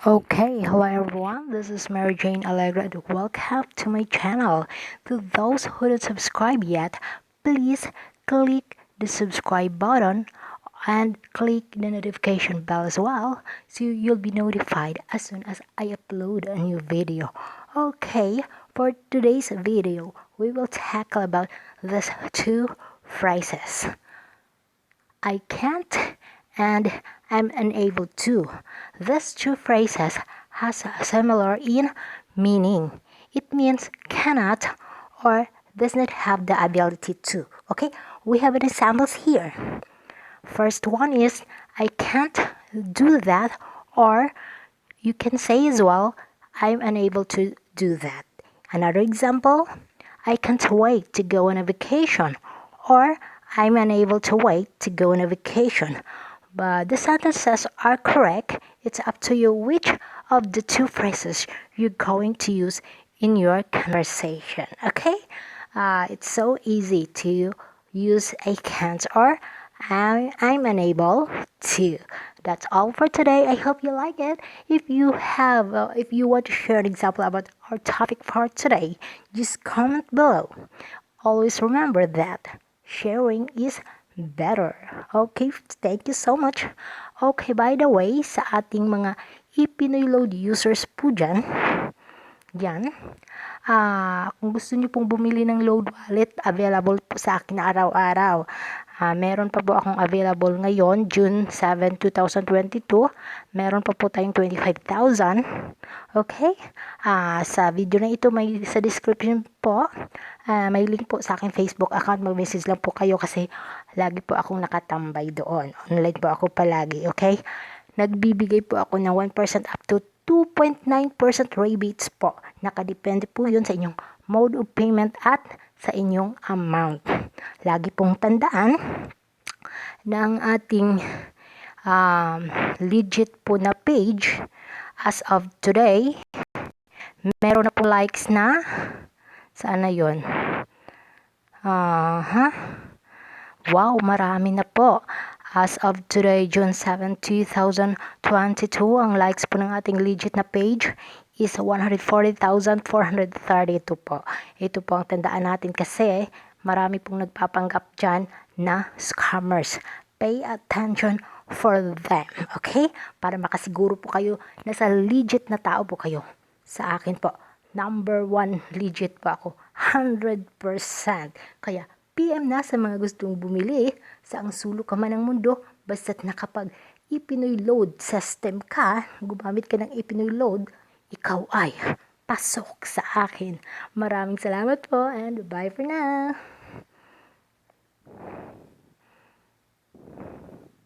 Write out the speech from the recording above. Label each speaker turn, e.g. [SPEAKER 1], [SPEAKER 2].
[SPEAKER 1] Okay, hello everyone. This is Mary Jane Allegra and welcome to my channel. To those who don't subscribe yet, please click the subscribe button and click the notification bell as well so you'll be notified as soon as I upload a new video. Okay, for today's video, we will tackle about these two phrases. I can't and I'm unable to. These two phrases has a similar in meaning. It means cannot or does not have the ability to. Okay, we have examples here. First one is I can't do that, or you can say as well I'm unable to do that. Another example, I can't wait to go on a vacation, or I'm unable to wait to go on a vacation. But the sentences are correct. It's up to you which of the two phrases you're going to use in your conversation. Okay? It's so easy to use I can't or I'm unable to. That's all for today. I hope you like it. If you want to share an example about our topic for today, just comment below. Always remember that sharing is better. Okay, thank you so much. Okay, by the way, sa ating mga Epinoyload users po dyan, kung gusto niyo pong bumili ng load wallet, available po sa akin araw-araw. Meron pa po akong available ngayon, June 7, 2022. Meron pa po tayong 25,000. Okay? Sa video na ito, may sa description po, may link po sa aking Facebook account. Mag-message lang po kayo kasi lagi po akong nakatambay doon. Online po ako palagi. Okay? Nagbibigay po ako ng 1% up to 2.9% rebates po. Nakadepende po yun sa inyong mode of payment at sa inyong amount. Lagi pong tandaan ng ating legit po na page as of today. Meron na po likes na. Saan na yun? Wow, marami na po. As of today, June 7, 2022, ang likes po ng ating legit na page is 140,432 po. Ito po ang tandaan natin kasi marami pong nagpapanggap dyan na scammers. Pay attention for them, okay? Para makasiguro po kayo na sa legit na tao po kayo. Sa akin po, number 1 legit po ako, 100%. Kaya PM na sa mga gustong bumili sa ang sulok ka man ng mundo basta't nakapag Epinoyload system ka, gumamit ka ng Epinoyload, ikaw ay pasok sa akin. Maraming salamat po and bye for now.